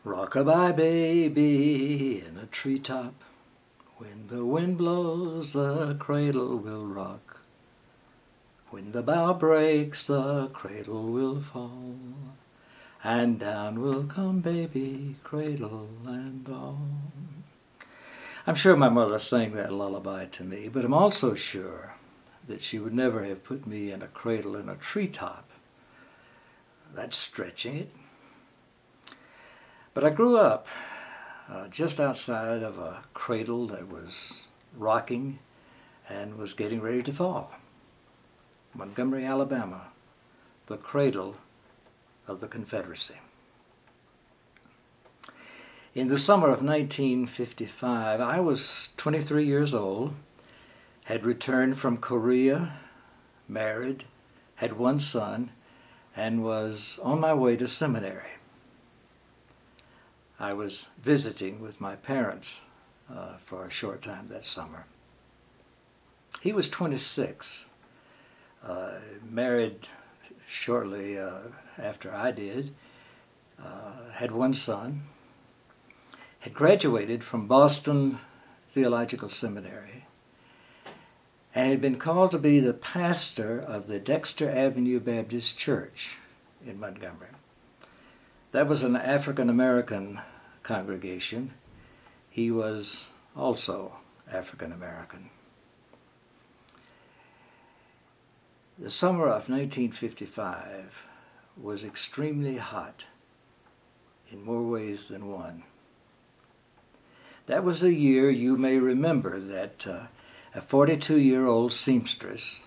Rock-a-bye baby in a treetop, when the wind blows the cradle will rock. When the bough breaks the cradle will fall, and down will come baby, cradle and all. I'm sure my mother sang that lullaby to me, but I'm also sure that she would never have put me in a cradle in a treetop. That's stretching it. But I grew up just outside of a cradle that was rocking and was getting ready to fall. Montgomery, Alabama, the cradle of the Confederacy. In the summer of 1955, I was 23 years old, had returned from Korea, married, had one son, and was on my way to seminary. I was visiting with my parents for a short time that summer. He was 26, married shortly after I did, had one son, had graduated from Boston Theological Seminary, and had been called to be the pastor of the Dexter Avenue Baptist Church in Montgomery. That was an African-American congregation. He was also African-American. The summer of 1955 was extremely hot in more ways than one. That was a year you may remember that a 42-year-old seamstress,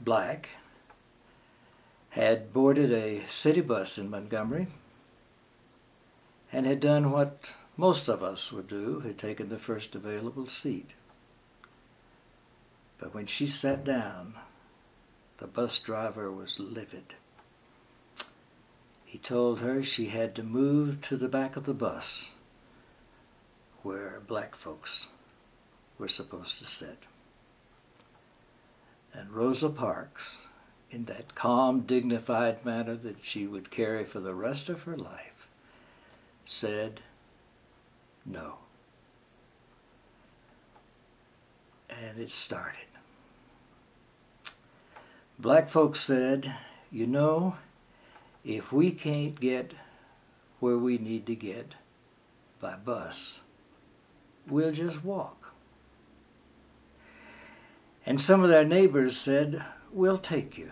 black, had boarded a city bus in Montgomery and had done what most of us would do, had taken the first available seat. But when she sat down, the bus driver was livid. He told her she had to move to the back of the bus where black folks were supposed to sit. And Rosa Parks, in that calm, dignified manner that she would carry for the rest of her life, said no. And it started. Black folks said, you know, if we can't get where we need to get by bus, we'll just walk. And some of their neighbors said, we'll take you.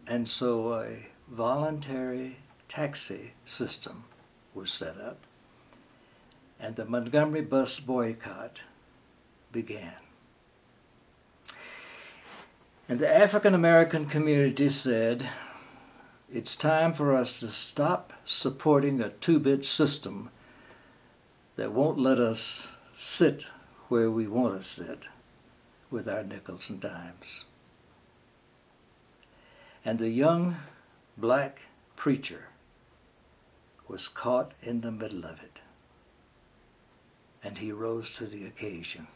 And so a voluntary taxi system was set up, and the Montgomery bus boycott began. And the African-American community said, it's time for us to stop supporting a two-bit system that won't let us sit where we want to sit with our nickels and dimes. And the young black preacher was caught in the middle of it, and he rose to the occasion.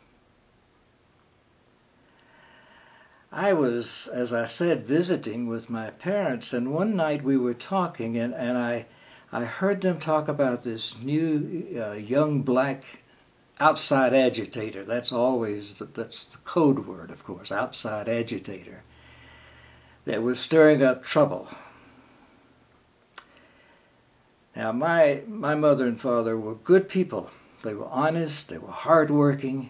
I was, as I said, visiting with my parents, and one night we were talking, and I heard them talk about this new young black outside agitator. That's the code word, of course, outside agitator, that was stirring up trouble. Now, my mother and father were good people. They were honest, they were hardworking,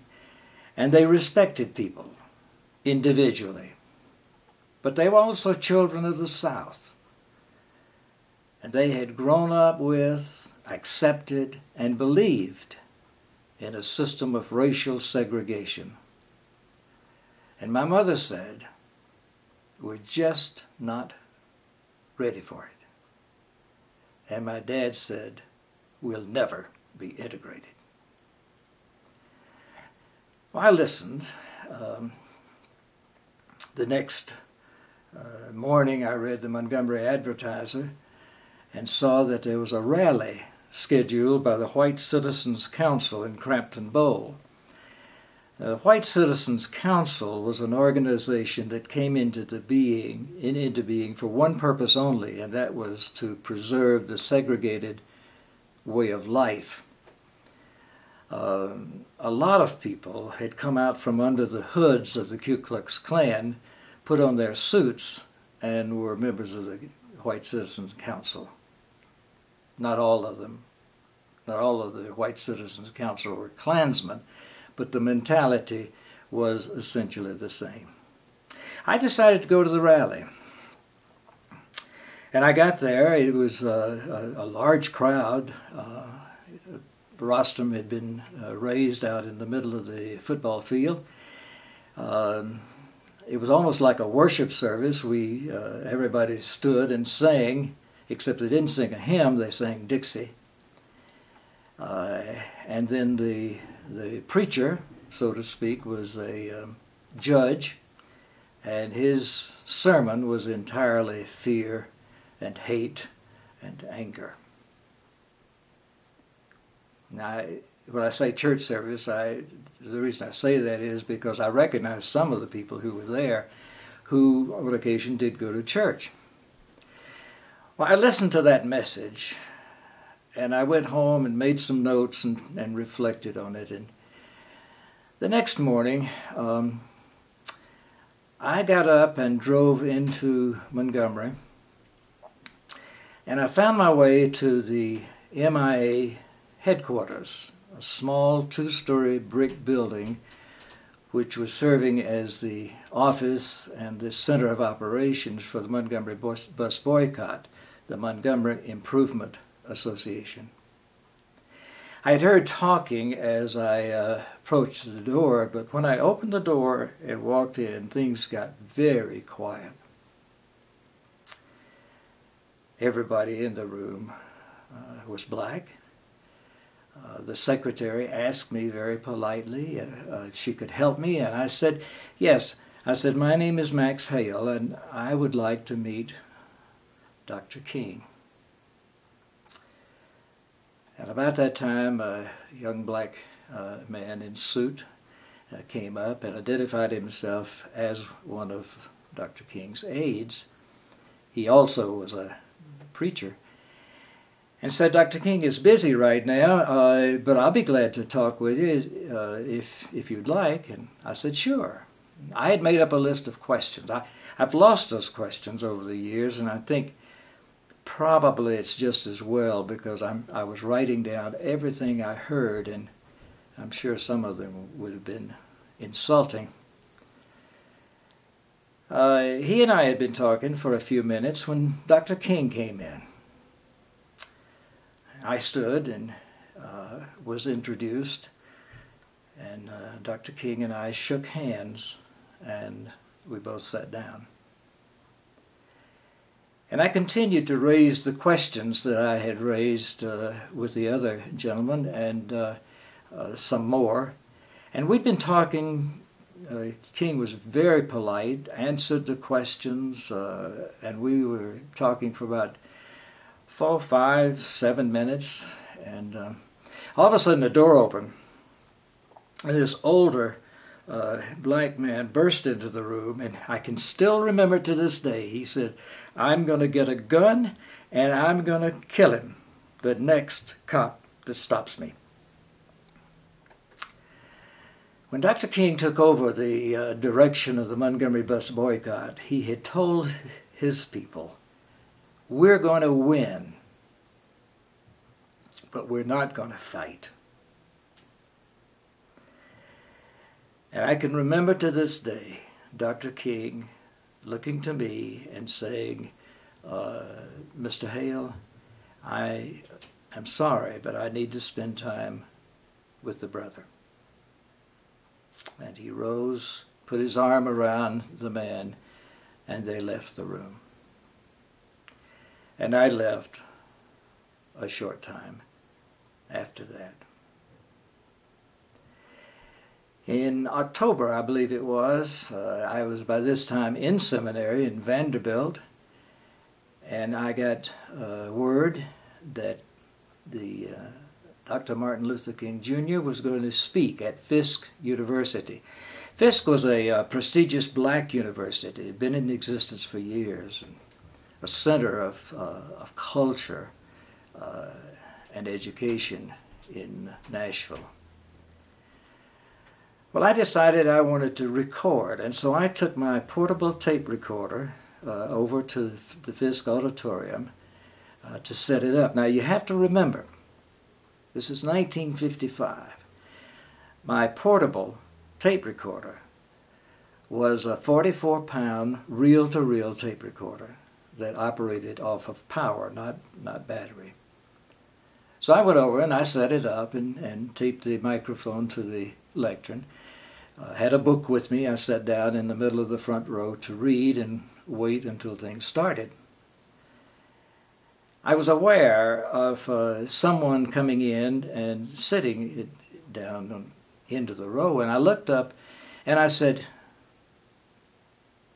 and they respected people individually. But they were also children of the South. And they had grown up with, accepted, and believed in a system of racial segregation. And my mother said, we're just not ready for it. And my dad said, we'll never be integrated. Well, I listened. The next morning I read the Montgomery Advertiser and saw that there was a rally scheduled by the White Citizens Council in Crampton Bowl. The White Citizens Council was an organization that came into being for one purpose only, and that was to preserve the segregated way of life. A lot of people had come out from under the hoods of the Ku Klux Klan, put on their suits, and were members of the White Citizens Council. Not all of them. Not all of the White Citizens Council were Klansmen, but the mentality was essentially the same. I decided to go to the rally. And I got there. It was a large crowd. The rostrum had been raised out in the middle of the football field. It was almost like a worship service. Everybody stood and sang, except they didn't sing a hymn, they sang Dixie. And then the preacher, so to speak, was a judge, and his sermon was entirely fear and hate and anger. Now, when I say church service, the reason I say that is because I recognize some of the people who were there who on occasion did go to church. Well, I listened to that message, and I went home and made some notes and reflected on it. And the next morning, I got up and drove into Montgomery, and I found my way to the MIA headquarters, a small two-story brick building which was serving as the office and the center of operations for the Montgomery bus boycott, the Montgomery Improvement Association. I had heard talking as I approached the door, but when I opened the door and walked in, things got very quiet. Everybody in the room was black. The secretary asked me very politely if she could help me, and I said, yes. I said, my name is Max Hale, and I would like to meet Dr. King. And about that time, a young black man in suit came up and identified himself as one of Dr. King's aides. He also was a preacher, and said, Dr. King is busy right now, but I'll be glad to talk with you if you'd like. And I said, sure. I had made up a list of questions. I've lost those questions over the years, and I think probably it's just as well because I was writing down everything I heard, and I'm sure some of them would have been insulting. He and I had been talking for a few minutes when Dr. King came in. I stood and was introduced, and Dr. King and I shook hands, and we both sat down. And I continued to raise the questions that I had raised with the other gentleman and some more. And we'd been talking. King was very polite, answered the questions, and we were talking for about 4, 5, 7 minutes. And all of a sudden the door opened, and this older black man burst into the room, and I can still remember to this day. He said, I'm going to get a gun and I'm going to kill him, the next cop that stops me. When Dr. King took over the direction of the Montgomery bus boycott, he had told his people, we're going to win, but we're not going to fight. And I can remember to this day Dr. King looking to me and saying, Mr. Hale, I am sorry, but I need to spend time with the brother. And he rose, put his arm around the man, and they left the room. And I left a short time after that. In October, I believe it was, I was by this time in seminary in Vanderbilt, and I got word that the Dr. Martin Luther King Jr. was going to speak at Fisk University. Fisk was a prestigious black university. It had been in existence for years, and a center of culture and education in Nashville. Well, I decided I wanted to record, and so I took my portable tape recorder over to the Fisk Auditorium to set it up. Now, you have to remember, this is 1955. My portable tape recorder was a 44-pound reel-to-reel tape recorder that operated off of power, not battery. So I went over and I set it up and taped the microphone to the lectern. Had a book with me. I sat down in the middle of the front row to read and wait until things started. I was aware of someone coming in and sitting down into the row, and I looked up and I said,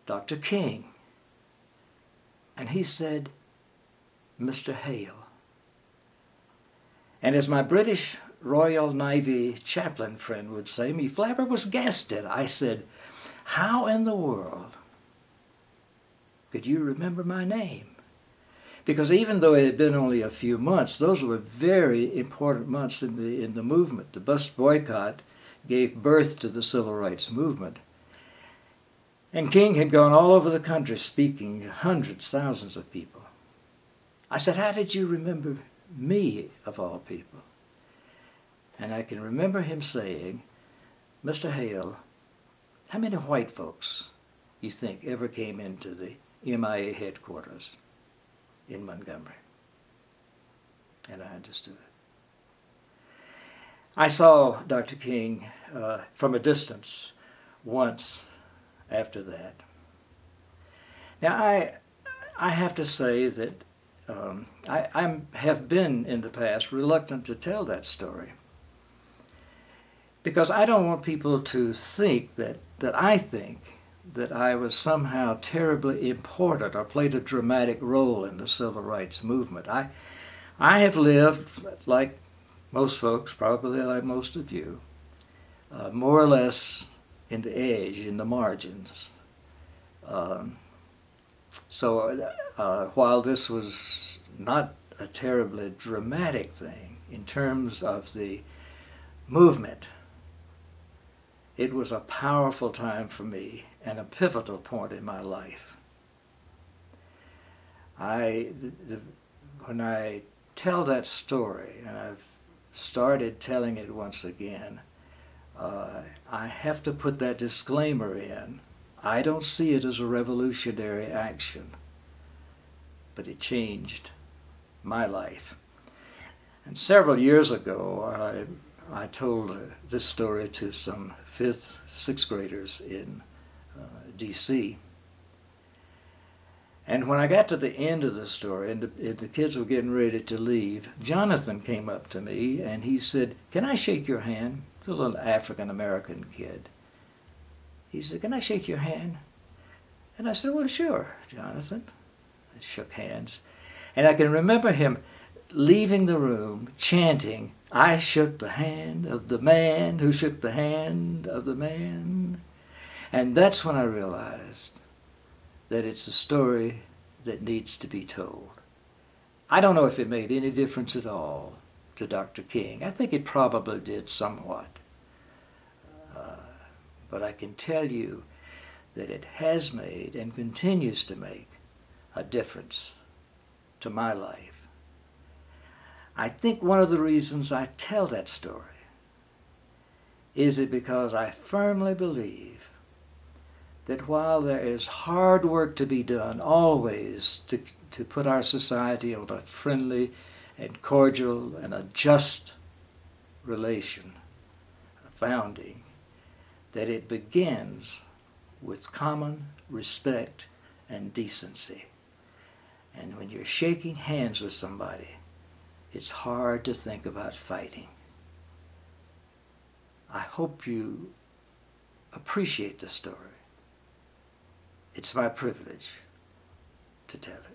"Dr. King." And he said, "Mr. Hale." And as my British Royal Navy chaplain friend would say, me flabbergasted. I said, "How in the world could you remember my name?" Because even though it had been only a few months, those were very important months in the movement. The bus boycott gave birth to the civil rights movement. And King had gone all over the country speaking to hundreds, thousands of people. I said, "How did you remember me, of all people?" And I can remember him saying, "Mr. Hale, how many white folks you think ever came into the MIA headquarters in Montgomery?" And I understood it. I saw Dr. King from a distance once after that. Now, I have to say that I have been in the past reluctant to tell that story, because I don't want people to think that I think that I was somehow terribly important or played a dramatic role in the civil rights movement. I have lived, like most folks, probably like most of you, more or less in the edge, in the margins. So while this was not a terribly dramatic thing in terms of the movement, it was a powerful time for me and a pivotal point in my life. When I tell that story, and I've started telling it once again, I have to put that disclaimer in. I don't see it as a revolutionary action, but it changed my life. And several years ago, I told this story to some 5th, 6th graders in D.C. And when I got to the end of the story and the kids were getting ready to leave, Jonathan came up to me and he said, "Can I shake your hand?" He's a little African-American kid. He said, "Can I shake your hand?" And I said, "Well, sure, Jonathan." I shook hands. And I can remember him leaving the room chanting, "I shook the hand of the man who shook the hand of the man." And that's when I realized that it's a story that needs to be told. I don't know if it made any difference at all to Dr. King. I think it probably did somewhat. But I can tell you that it has made and continues to make a difference to my life. I think one of the reasons I tell that story is it because I firmly believe that while there is hard work to be done always to put our society on a friendly and cordial and a just relation, a founding, that it begins with common respect and decency. And when you're shaking hands with somebody, it's hard to think about fighting. I hope you appreciate the story. It's my privilege to tell it.